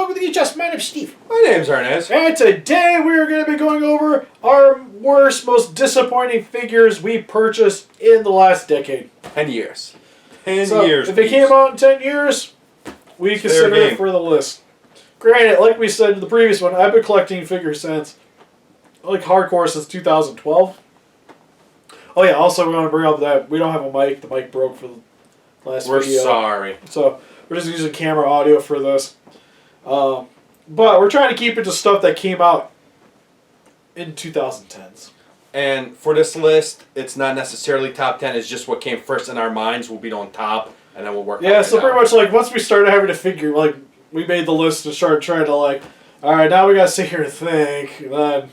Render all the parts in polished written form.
welcome to the Just. My name's Steve. My name's Arnaz. And today we're going to be going over our worst, most disappointing figures we purchased in the last decade. 10 years. 10 so years. If it came out in 10 years, we consider it for the list. Granted, like we said in the previous one, I've been collecting figures since, like, hardcore since 2012. Oh yeah, also we're going to bring up that we don't have a mic. The mic broke for the last video. We're sorry. So we're just using camera audio for this. But we're trying to keep it to stuff that came out in 2010s. And for this list, it's not necessarily top 10. It's just what came first in our minds. We'll be on top, and then we'll work. Yeah, so pretty much like once we started having to figure, like we made the list and started trying to like, all right, now we got to sit here and think. And then,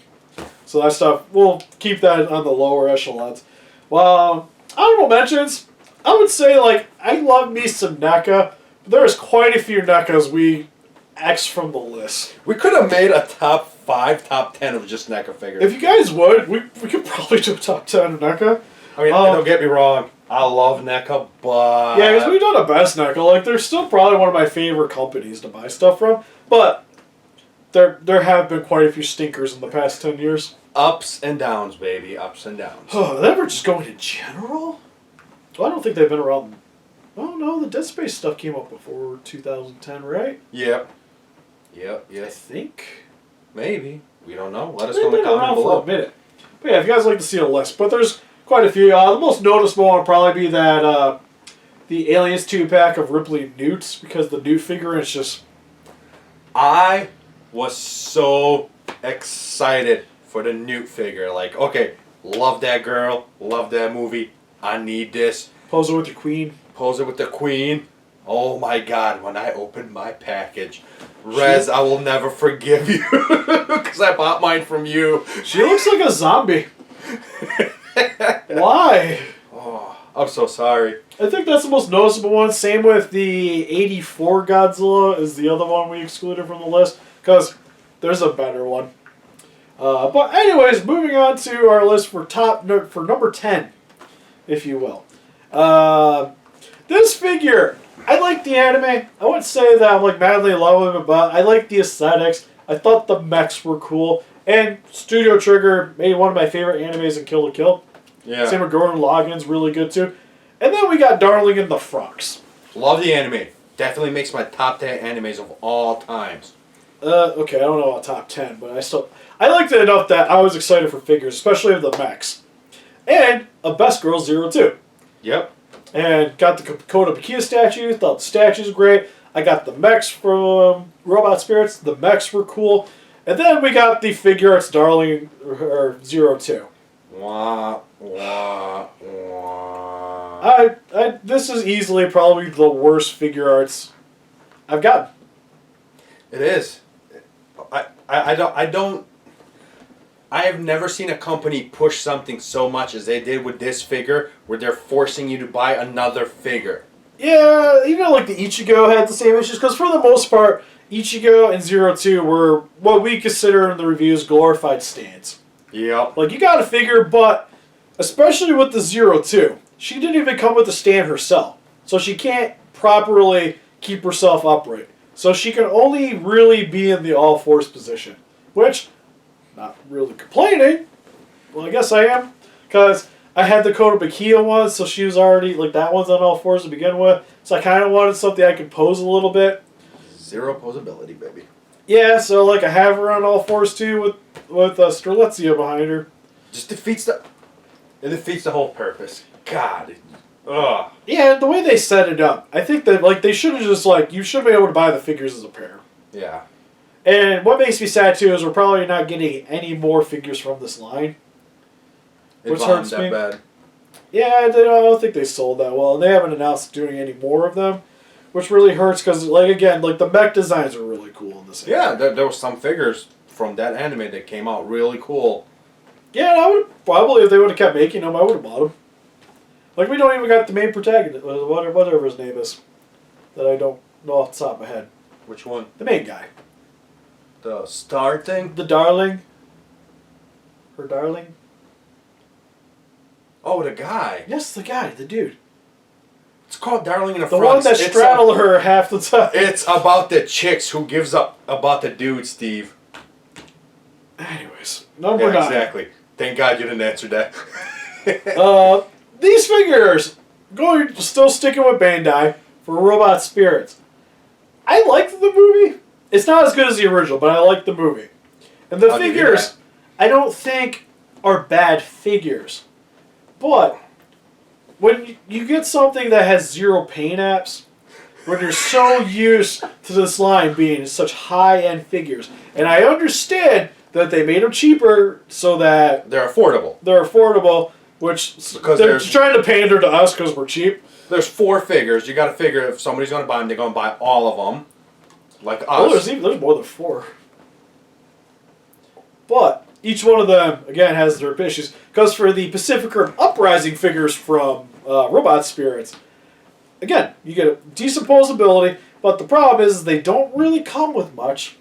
so that stuff, we'll keep that on the lower echelons. Well, honorable mentions, I would say like I love me some NECA. But there's quite a few NECAs we X from the list. We could have made a top 5, top 10 of just NECA figures. If you guys would, we could probably do a top 10 of NECA. I mean, don't get me wrong. I love NECA, but... Yeah, because we've done a best NECA. Like, they're still probably one of my favorite companies to buy stuff from. But there have been quite a few stinkers in the past 10 years. Ups and downs, baby. Ups and downs. Oh, then we're just going in general? Well, I don't think they've been around... Oh, no, the Dead Space stuff came up before 2010, right? Yep. Yep. I think. Maybe. We don't know. Let us They've know in the been around comments for below. a minute. But yeah, if you guys like to see a list. But there's quite a few. The most noticeable one would probably be that the Aliens 2-pack of Ripley Newts, because the Newt figure is just... I was so excited for the Newt figure. Like, okay, love that girl. Love that movie. I need this. Pose it with your queen. Pose it with the queen. Oh my god, when I opened my package. Rez, I will never forgive you. Because I bought mine from you. She looks like a zombie. Why? Oh, I'm so sorry. I think that's the most noticeable one. Same with the 84 Godzilla is the other one we excluded from the list. Because there's a better one. But anyways, moving on to our list for number 10, if you will. This figure, I like the anime. I wouldn't say that I'm like madly in love with it, but I like the aesthetics. I thought the mechs were cool. And Studio Trigger made one of my favorite animes in Kill la Kill. Yeah. Same with Gurren Lagann's really good too. And then we got Darling in the Franxx. Love the anime. Definitely makes my top 10 animes of all times. Okay, I don't know about top 10, but I liked it enough that I was excited for figures, especially of the mechs. And a Best Girl 02. Yep. And got the Kobayashi statue. Thought the statue's great. I got the mechs from Robot Spirits. The mechs were cool. And then we got the Figure Arts Darling 02. Wah, wah, wah. This is easily probably the worst Figure Arts I've gotten. It is. I have never seen a company push something so much as they did with this figure, where they're forcing you to buy another figure. Yeah, even like the Ichigo had the same issues, because for the most part, Ichigo and 02 were what we consider in the reviews glorified stands. Yep. Like, you got a figure, but especially with the 02, she didn't even come with the stand herself. So she can't properly keep herself upright. So she can only really be in the all-fours position, which... Not really complaining. Well, I guess I am. Because I had the Kobayashi one, so she was already, like, that one's on all fours to begin with. So I kind of wanted something I could pose a little bit. Zero posability, baby. Yeah, so, like, I have her on all fours, too, with Strelitzia behind her. Just defeats the whole purpose. God. Ugh. Yeah, the way they set it up, I think that, like, they should have just, like, you should be able to buy the figures as a pair. Yeah. And what makes me sad, too, is we're probably not getting any more figures from this line. Which hurts me. Bad. Yeah, I don't think they sold that well. And they haven't announced doing any more of them, which really hurts because, like, again, like, the mech designs are really cool in this anime. Yeah, there were some figures from that anime that came out really cool. Yeah, I would probably, if they would have kept making them, I would have bought them. Like, we don't even got the main protagonist, whatever his name is, that I don't know off the top of my head. Which one? The main guy. The star thing? The darling. Her darling. Oh, the guy. Yes, the guy, the dude. It's called Darling in the The Franxx. one that straddled her half the time. It's about the chicks who gives up about the dude, Steve. Anyways, number 9. Exactly. Thank God you didn't answer that. These figures, still sticking with Bandai for Robot Spirits. I liked the movie. It's not as good as the original, but I like the movie. And the figures, I don't think are bad figures. But when you get something that has 0 paint apps, when you're so used to this line being such high-end figures, and I understand that they made them cheaper so that they're affordable. Which because they're trying to pander to us because we're cheap. There's 4 figures. You got to figure if somebody's going to buy them, they're going to buy all of them, like us. Oh, there's more than 4. But each one of them again has their issues. Because for the Pacific Rim Uprising figures from Robot Spirits, again you get a decent posability, but the problem is they don't really come with much,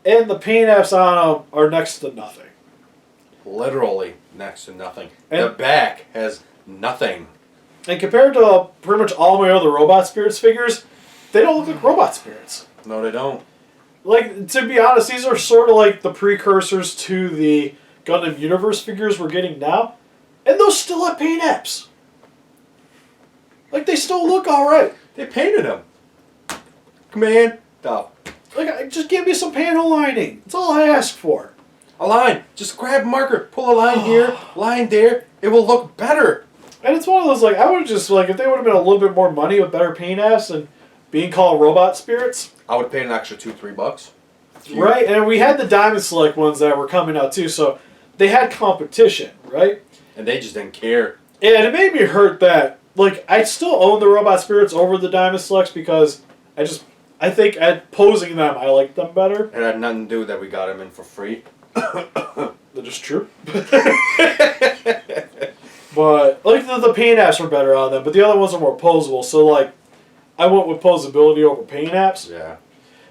and the paint apps on them are next to nothing. Literally next to nothing. And the back has nothing. And compared to pretty much all my other Robot Spirits figures, they don't look like Robot Spirits. No, they don't. Like, to be honest, these are sort of like the precursors to the Gundam Universe figures we're getting now. And those still have paint apps. Like, they still look alright. They painted them. Man, stop. Like, just give me some panel lining. That's all I ask for. A line. Just grab a marker. Pull a line here, line there. It will look better. And it's one of those, like, I would just, like, if they would have been a little bit more money with better paint apps and being called Robot Spirits. I would pay an extra $2-3. Right, and we had the Diamond Select ones that were coming out too, so they had competition, right? And they just didn't care. And it made me hurt that, like, I still own the Robot Spirits over the Diamond Selects because I think at posing them, I like them better. It had nothing to do that we got them in for free. That is true. But, like, the paint apps were better on them, but the other ones are more posable, so, like, I went with posability over paint apps. Yeah.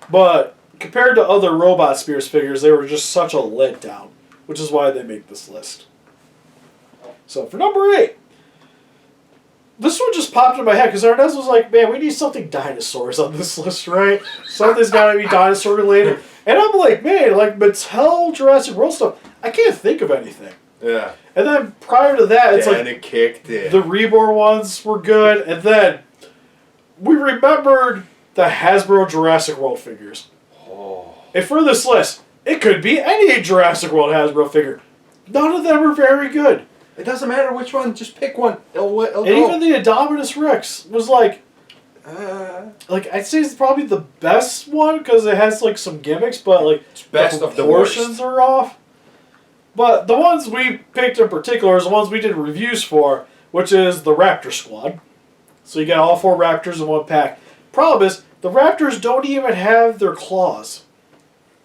But compared to other Robot Spirits figures, they were just such a letdown, which is why they make this list. So for number 8, this one just popped in my head because Arnez was like, man, we need something dinosaurs on this list, right? Something's got to be dinosaur related. And I'm like, man, like Mattel Jurassic World stuff, I can't think of anything. Yeah. And then prior to that, it's it kicked in. The Reborn ones were good, and then we remembered the Hasbro Jurassic World figures. Oh. And for this list, it could be any Jurassic World Hasbro figure. None of them are very good. It doesn't matter which one, just pick one. It'll and even the Indominus Rex was like I'd say it's probably the best one because it has like some gimmicks, but like it's best the of the worst. proportions are off. But the ones we picked in particular is the ones we did reviews for, which is the Raptor Squad. So you get all 4 Raptors in one pack. Problem is, the Raptors don't even have their claws.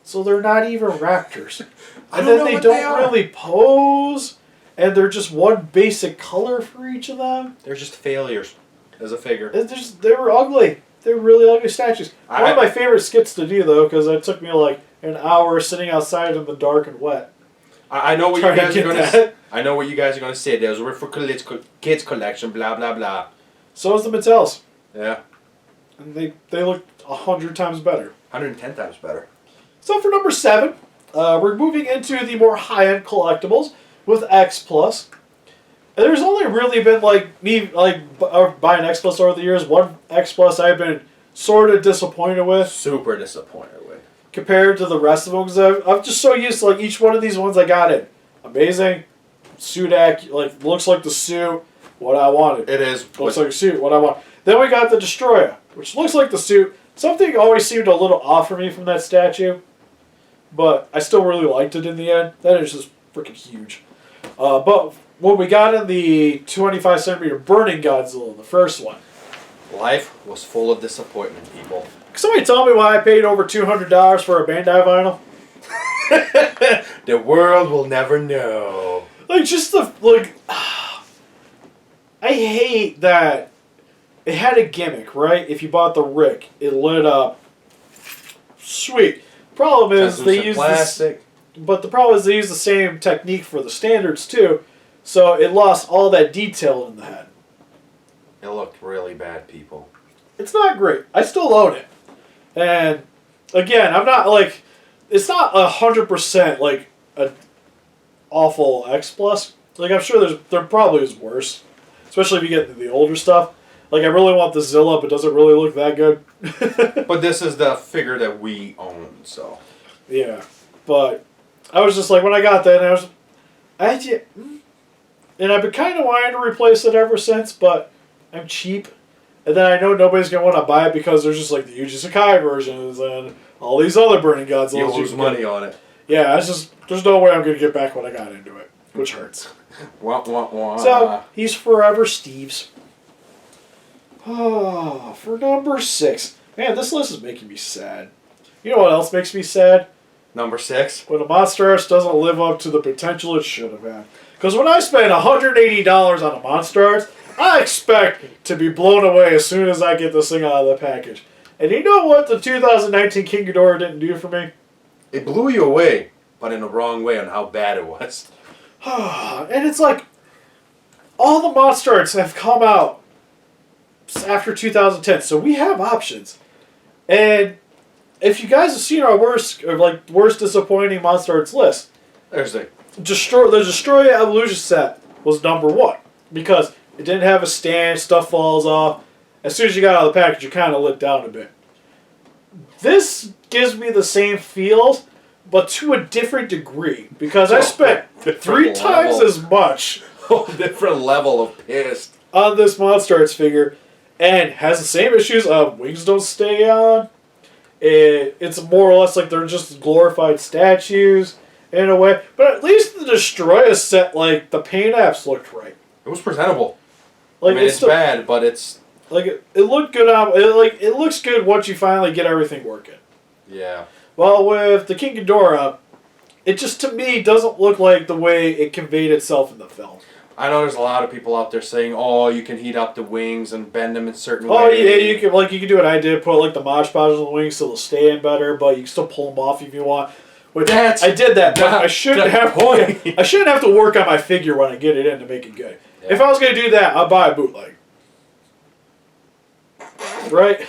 So they're not even Raptors. And then they don't really pose, and they're just one basic color for each of them. They're just failures as a figure. They were ugly. They're really ugly statues. One of my favorite skits to do, though, because it took me like an hour sitting outside in the dark and wet. I know what you guys are going to. I know what you guys are going to say. Those were for kids collection. Blah blah blah. So is the Mattels. Yeah. And they looked 100 times better. 110 times better. So for number 7, we're moving into the more high-end collectibles with X Plus. And there's only really been buying X Plus over the years. One X Plus I've been sort of disappointed with. Super disappointed with. Compared to the rest of them, because I'm just so used to like each one of these ones I got in. Amazing. Suit looks like the suit, what I wanted. It is. Looks like a suit, what I want. Then we got the Destroyer, which looks like the suit. Something always seemed a little off for me from that statue, but I still really liked it in the end. That is just freaking huge. But what we got in the 25 centimeter Burning Godzilla, the first one. Life was full of disappointment, people. Can somebody tell me why I paid over $200 for a Bandai vinyl? The world will never know. Like, just the, I hate that it had a gimmick, right? If you bought the Rick, it lit up. Sweet. Problem is, they use plastic. But the problem is they use the same technique for the standards, too. So it lost all that detail in the head. It looked really bad, people. It's not great. I still own it. And again, I'm not like, it's not 100% like an awful X Plus. Like I'm sure there probably is worse, especially if you get the older stuff. Like I really want the Zilla, but does it really look that good? But this is the figure that we own, so. Yeah, but I was just like when I got that, and I've been kind of wanting to replace it ever since, but I'm cheap. And then I know nobody's going to want to buy it because there's just like the Yuji Sakai versions and all these other Burning Godzillas. You lose money on it. Yeah, it's just, there's no way I'm going to get back what I got into it, which hurts. Wah, wah, wah. So, he's forever Steve's. Oh, for number 6. Man, this list is making me sad. You know what else makes me sad? Number 6. When a Monster Arts doesn't live up to the potential it should have had. Because when I spend $180 on a Monster Arts, I expect to be blown away as soon as I get this thing out of the package. And you know what the 2019 King Ghidorah didn't do for me? It blew you away, but in the wrong way on how bad it was. And it's like, all the Monster Arts have come out after 2010, so we have options. And if you guys have seen our worst disappointing Monster Arts list, There's the Destroyer Evolution set was number 1. Because it didn't have a stand, stuff falls off. As soon as you got out of the package, you're kind of lit down a bit. This gives me the same feels, but to a different degree. Because I spent 3 times as much different level of pissed on this Monster Arts figure, and has the same issues of wings don't stay on. It's more or less like they're just glorified statues in a way. But at least the Destroyer set, like, the paint apps looked right. It was presentable. Like, I mean, it's bad, but it's... Like, it looked good on... It looks good once you finally get everything working. Yeah. Well, with the King Ghidorah, it just, to me, doesn't look like the way it conveyed itself in the film. I know there's a lot of people out there saying, oh, you can heat up the wings and bend them in certain ways. Oh, yeah, you can do what I did, put, like, the Mod Podge on the wings so they'll stay in better, but you can still pull them off if you want. Which I did that, but I shouldn't have to work on my figure when I get it in to make it good. Yeah. If I was going to do that, I'd buy a bootleg. Right?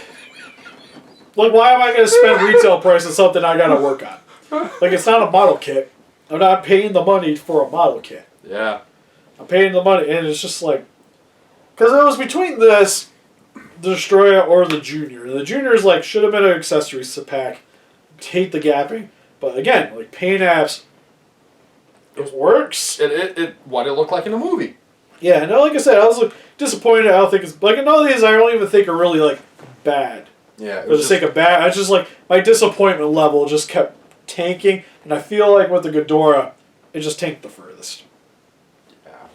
Like, why am I going to spend retail price on something I got to work on? Like, it's not a model kit. I'm not paying the money for a model kit. Yeah. I'm paying the money, and it's just like... Because it was between this, the Destroyer, or the Junior. The Junior is like, should have been an accessories pack. Hate the gapping. But again, like, paint apps, it works. What it looked like in the movie. Yeah, no, like I said, I was like, disappointed. I don't think it's... Like, none of these I don't even think are really, like, bad. Yeah. For the sake of bad. I just, like, my disappointment level just kept tanking. And I feel like with the Ghidorah, it just tanked the furthest. Yeah.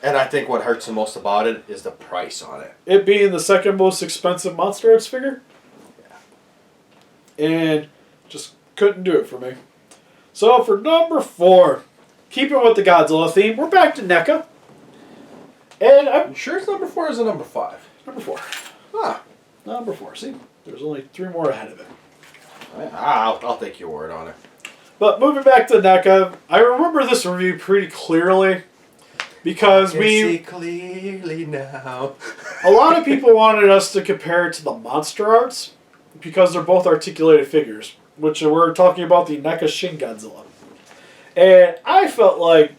And I think what hurts the most about it is the price on it. It being the second most expensive Monster Arts figure. Yeah. And just couldn't do it for me. So for number 4, keeping with the Godzilla theme, we're back to NECA. And I'm sure it's number 4 or is it number 5? Number 4. Ah. Number 4. See? There's only 3 more ahead of it. I'll take your word on it. But moving back to NECA, I remember this review pretty clearly. Because I can see clearly now. A lot of people wanted us to compare it to the Monster Arts. Because they're both articulated figures. Which we're talking about the NECA Shin Godzilla. And I felt like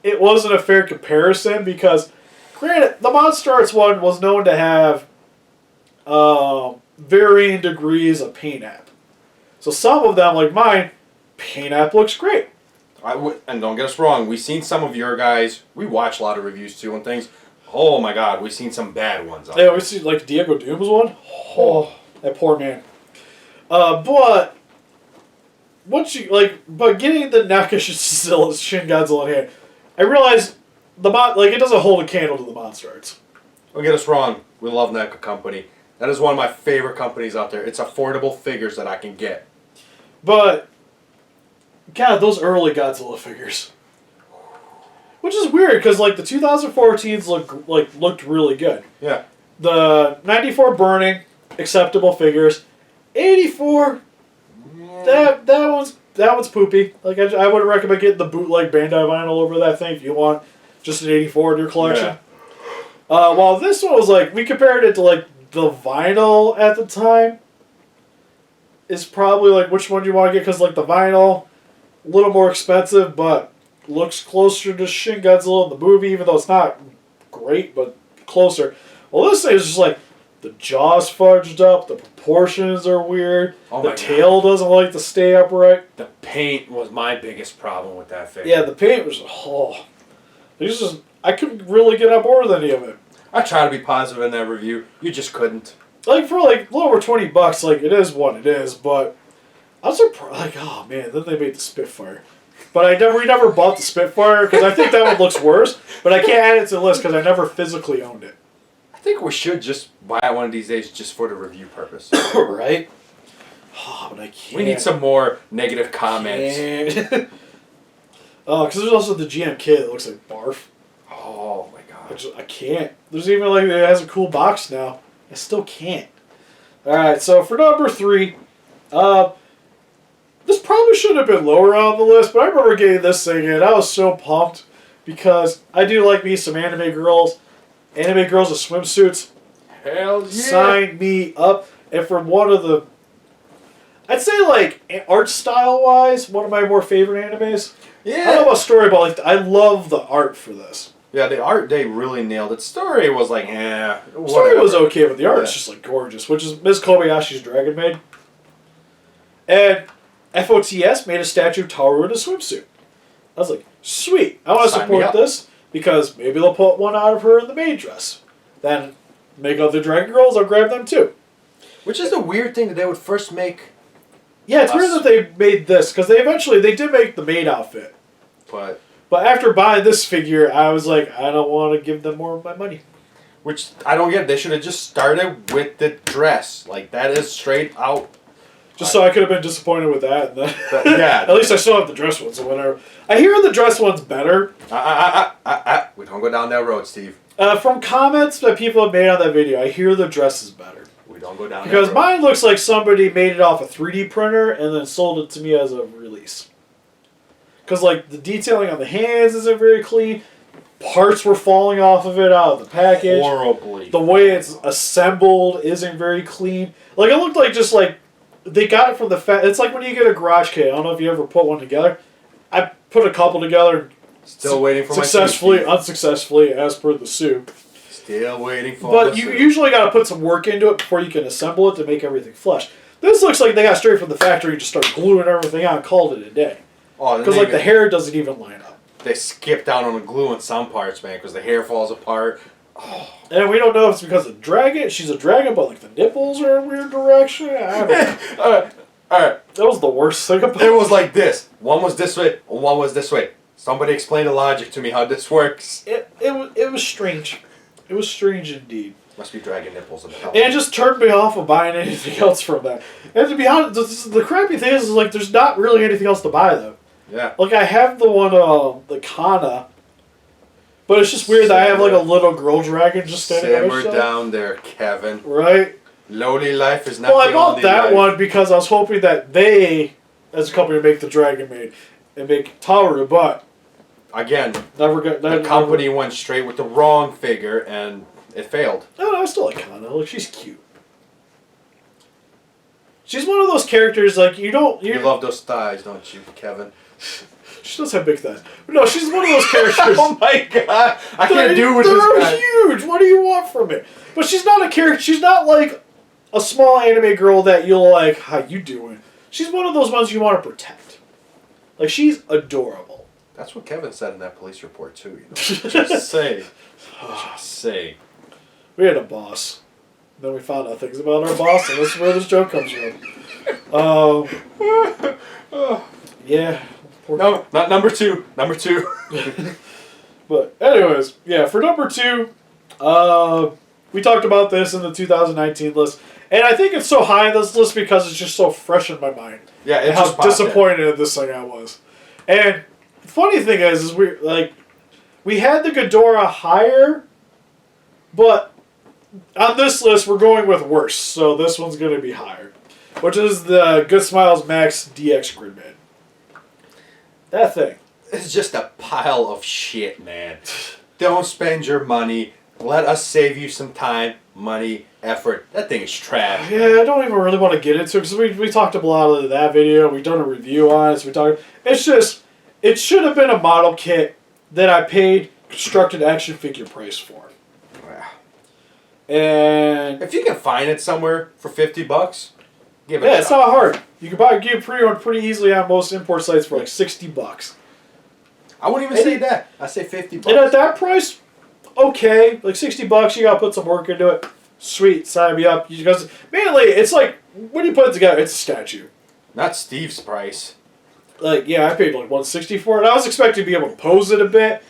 it wasn't a fair comparison because, granted, the Monster Arts one was known to have varying degrees of paint app. So some of them, like mine, paint app looks great. And don't get us wrong, we've seen some of your guys, we watch a lot of reviews too and things. Oh my god, we've seen some bad ones out there. Yeah, we see like Diego Doom's one. Oh, that poor man. But getting the NECA Shin Godzilla in hand, I realized it doesn't hold a candle to the Monster Arts. Don't get us wrong, we love NECA Company. That is one of my favorite companies out there. It's affordable figures that I can get. But God, those early Godzilla figures, which is weird because like the 2014s looked really good. Yeah. The 94 Burning, acceptable figures. 84. That one's poopy. Like I wouldn't recommend getting the bootleg Bandai vinyl over that thing if you want just an 84 in your collection. While this one was like, we compared it to like the vinyl at the time. Is probably like which one do you want to get, because like the vinyl, a little more expensive, but looks closer to Shin Godzilla in the movie, even though it's not great, but closer. Well, this thing is just like the jaw's fudged up, the proportions are weird, the tail doesn't like to stay upright. The paint was my biggest problem with that figure. Yeah, the paint was I couldn't really get on board with any of it. I tried to be positive in that review. You just couldn't. Like for like a little over $20, like it is what it is, but I was surprised. Like, oh man, then they made the Spitfire, but we never bought the Spitfire because I think that one looks worse. But I can't add it to the list because I never physically owned it. I think we should just buy it one of these days just for the review purpose. Right? Oh, but I can't. We need some more negative comments. Oh, because there's also the GM kit that looks like barf. Oh my god. I can't. There's even like it has a cool box now. I still can't. Alright, so for number 3, this probably should have been lower on the list, but I remember getting this thing in. I was so pumped because I do like me some anime girls. Anime girls with swimsuits. Hell yeah. Sign me up. And from one of the... I'd say like art style wise, one of my more favorite animes. Yeah. I don't know about story, but like, I love the art for this. Yeah, the art, they really nailed it. Story was like, Story was okay, but the art is just like gorgeous, which is Ms. Kobayashi's Dragon Maid. And FOTS made a statue of Tauru in a swimsuit. I was like, sweet, I want to support this because maybe they'll put one out of her in the maid dress. Then make other Dragon Girls, I'll grab them too. Which is the weird thing that they would first make. Yeah, it's weird that they made this because they did make the maid outfit. But after buying this figure, I was like, I don't want to give them more of my money. Which I don't get. They should have just started with the dress. Like, that is straight out. Just so I could have been disappointed with that. And then yeah. At least I still have the dress ones, so whatever. I hear the dress one's better. We don't go down that road, Steve. From comments that people have made on that video, I hear the dress is better. We don't go down because that road. Mine looks like somebody made it off a 3D printer and then sold it to me as a release. Because, like, the detailing on the hands isn't very clean. Parts were falling off of it out of the package. Horribly. The way it's assembled isn't very clean. Like, it looked like just, like, they got it from the... It's like when you get a garage kit. I don't know if you ever put one together. I put a couple together. Still waiting for successfully, unsuccessfully, as per the suit. Still waiting for But you usually got to put some work into it before you can assemble it to make everything flush. This looks like they got straight from the factory and just started gluing everything on and called it a day. Because, like, the hair doesn't even line up. They skipped out on the glue in some parts, man, because the hair falls apart. Oh. And we don't know if it's because of dragon. She's a dragon, but, like, the nipples are in a weird direction. I don't know. Alright. That was the worst thing about it. It was like this. One was this way, and one was this way. Somebody explain the logic to me how this works. It was strange. It was strange indeed. Must be dragon nipples. And it just turned me off of buying anything else from that. And to be honest, the crappy thing is like, there's not really anything else to buy, though. Yeah. Like, I have the one, the Kana, but it's just weird that I have, like, a little girl dragon just standing there. Simmer down there, Kevin. Right? Lowly life is not the Well, I only bought that life. one because I was hoping that they, as a company, make the Dragon Maid and make Tauru, but... Again, the company went straight with the wrong figure, and it failed. No, I still like Kana. Like, she's cute. She's one of those characters, like, you love those thighs, don't you, Kevin? She does have big thighs. But no, she's one of those characters. Oh my god! I can't do with this guy. They're huge! What do you want from me? But she's not a character. She's not like a small anime girl that you'll like, how you doing? She's one of those ones you want to protect. Like, she's adorable. That's what Kevin said in that police report, too, you know. Just say. Just say. We had a boss. Then we found out things about our boss, and this is where this joke comes from. Yeah. No, not number 2. Number 2. But anyways, yeah, for number 2, we talked about this in the 2019 list, and I think it's so high on this list because it's just so fresh in my mind. Yeah, and how disappointed in this thing I was. And the funny thing is we had the Ghidorah higher, but on this list we're going with worse, so this one's going to be higher, which is the Good Smiles Max DX Gridman. That thing. It's just a pile of shit, man. Don't spend your money let us save you some time, money, effort. That thing is trash. Yeah, I don't even really want to get into it because we talked a lot of that video. We've done a review on it. So it's just, it should have been a model kit that I paid constructed action figure price for. And if you can find it somewhere for $50, give it. Yeah, it's not hard. You can buy get pre-order pretty easily on most import sites for like $60. I wouldn't even say that. I say $50. And at that price, okay, like $60, you gotta put some work into it. Sweet, sign me up. Because mainly, it's like when you put it together, it's a statue. Not Steve's price. Like, yeah, I paid like $160 for it. I was expecting to be able to pose it a bit.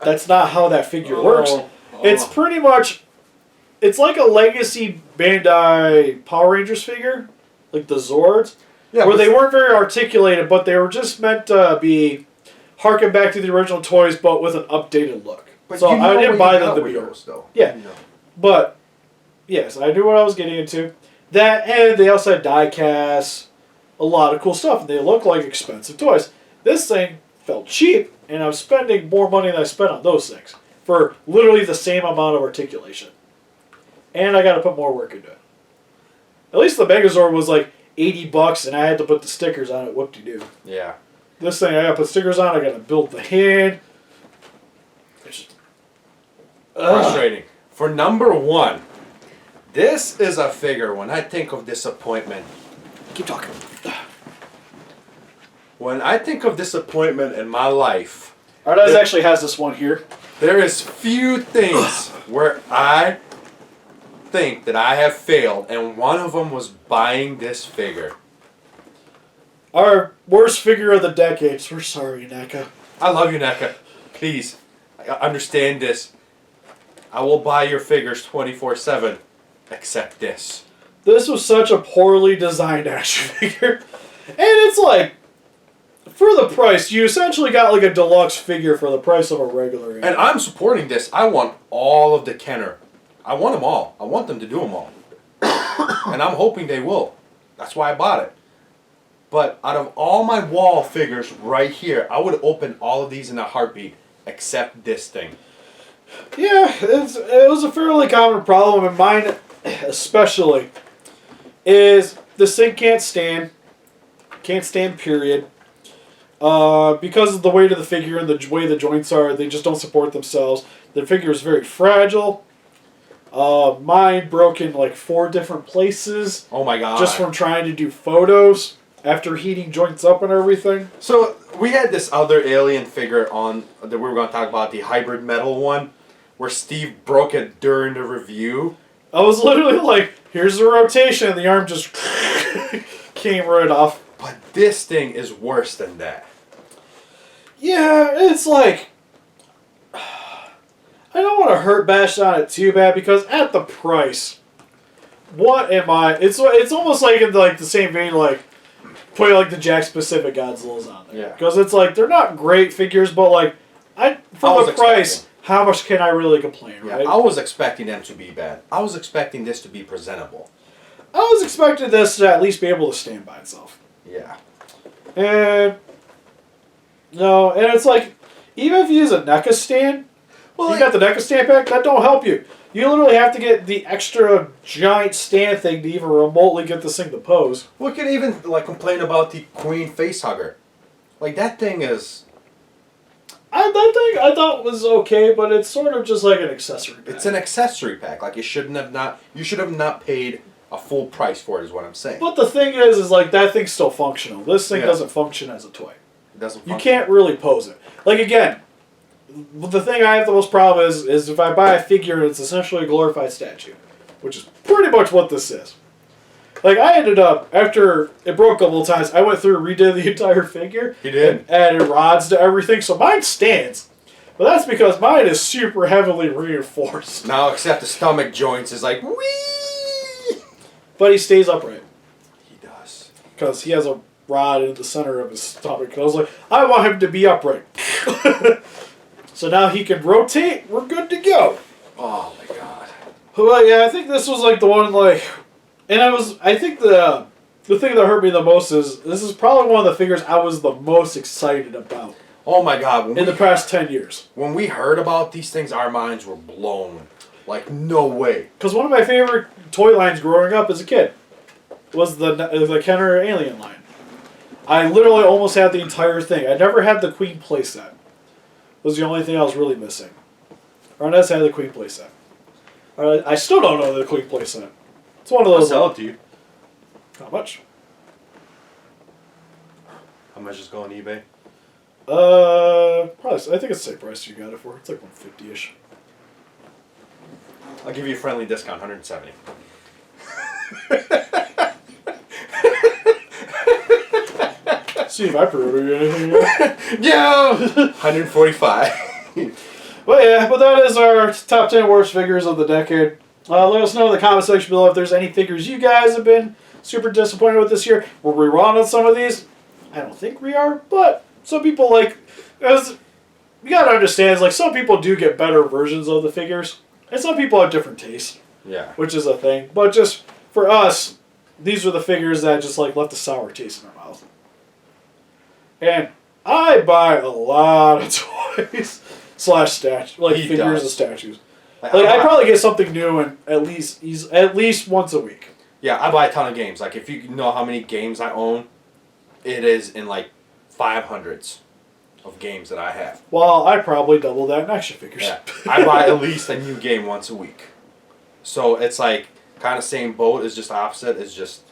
That's not how that figure works. It's pretty much, it's like a legacy Bandai Power Rangers figure, like the Zords, where they weren't very articulated, but they were just meant to be harken back to the original toys, but with an updated look. But so I didn't buy them to be those, though. Yeah, but yes, I knew what I was getting into. That, and they also had die casts, a lot of cool stuff, and they look like expensive toys. This thing felt cheap, and I'm spending more money than I spent on those things for literally the same amount of articulation. And I got to put more work into it. At least the Megazord was like $80, and I had to put the stickers on it. Whoop-de-doo. Yeah. This thing, I got to put stickers on. I got to build the hand. It's just, frustrating. For number one, this is a figure. When I think of disappointment, keep talking. When I think of disappointment in my life, Arnaz actually has this one here. There is few things where I think that I have failed, and one of them was buying this figure. Our worst figure of the decades. We're sorry, NECA. I love you, NECA. Please, understand this. I will buy your figures 24/7, except this. This was such a poorly designed action figure. And it's like, for the price, you essentially got like a deluxe figure for the price of a regular. And I'm supporting this. I want all of the Kenner. I want them all. I want them to do them all. And I'm hoping they will. That's why I bought it. But out of all my wall figures right here, I would open all of these in a heartbeat, except this thing. Yeah, it was a fairly common problem, and mine especially, is this thing can't stand. Can't stand, period. Because of the weight of the figure and the way the joints are, they just don't support themselves. The figure is very fragile. Mine broke in like 4 different places. Oh my god. Just from trying to do photos after heating joints up and everything. So, we had this other alien figure on that we were going to talk about, the hybrid metal one, where Steve broke it during the review. I was literally like, here's the rotation, and the arm just came right off. But this thing is worse than that. Yeah, it's like, I don't want to hurt bash on it too bad, because at the price, what am I? It's almost like in like the same vein, like putting like the Jakks Pacific Godzillas on there. Yeah. Because it's like they're not great figures, but like for the price, how much can I really complain, right? I was expecting them to be bad. I was expecting this to be presentable. I was expecting this to at least be able to stand by itself. Yeah. And no, and it's like, even if you use a NECA stand, well, you got the NECA stand pack, that don't help you. You literally have to get the extra giant stand thing to even remotely get this thing to pose. We could even like complain about the Queen facehugger. Like that thing is. That thing I thought was okay, but it's sort of just like an accessory pack. It's an accessory pack. Like you should have not paid a full price for it, is what I'm saying. But the thing is like that thing's still functional. This thing doesn't function as a toy. It doesn't. You can't really pose it. Like again, the thing I have the most problem is if I buy a figure, it's essentially a glorified statue, which is pretty much what this is. Like I ended up, after it broke a couple of times, I went through and redid the entire figure. You did? And added rods to everything, so mine stands. But that's because mine is super heavily reinforced. Now, except the stomach joints is like wee. But he stays upright. He does. Because he has a rod in the center of his stomach. I was like, I want him to be upright. So now he can rotate. We're good to go. Oh my god. Well, yeah, I think this was like the one like, and I think the thing that hurt me the most is this is probably one of the figures I was the most excited about. Oh my god. In the past 10 years. When we heard about these things, our minds were blown. Like, no way. Because one of my favorite toy lines growing up as a kid was the Kenner Alien line. I literally almost had the entire thing. I never had the Queen playset. Was the only thing I was really missing. Arnez had the Queen playset. I still don't know the Queen playset. It's one of I'll those. sell it to you. How much? How much is going on eBay? Probably. I think it's the same price you got it for. It's like 150-ish. I'll give you a friendly discount, 170. See if I prove anything. Yeah, 145. But yeah, but that is our top 10 worst figures of the decade. Let us know in the comment section below if there's any figures you guys have been super disappointed with this year. Were we wrong on some of these? I don't think we are, but some people you gotta understand, is like some people do get better versions of the figures, and some people have different tastes. Yeah. Which is a thing. But just for us, these are the figures that just like left a sour taste in our mouth. And I buy a lot of toys / statues, like He figures does. and statues. Like, I probably get something new and at least once a week. Yeah, I buy a ton of games. Like, if you know how many games I own, it is in like 500s of games that I have. Well, I probably double that in action figures. Yeah. I buy at least a new game once a week. So it's like kind of same boat, it's just opposite. It's just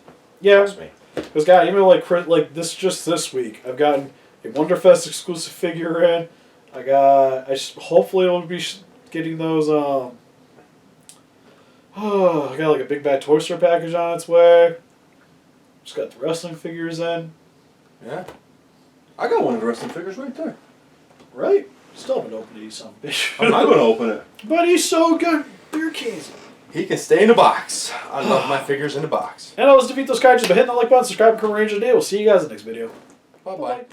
trust me. Because God, even like this week, I've gotten a Wonderfest exclusive figure in. Hopefully I'll be getting those. I got like a Big Bad Toy Store package on its way. Just got the wrestling figures in. Yeah. I got one of the wrestling figures right there. Right? Still haven't opened it, some bitch. I'm not going to open it. But he's so good. Beer case. He can stay in a box. I love my figures in a box. And I was Defeat Those Kaijus by hitting the like button, subscribe, and Ranger today. We'll see you guys in the next video. Bye-bye.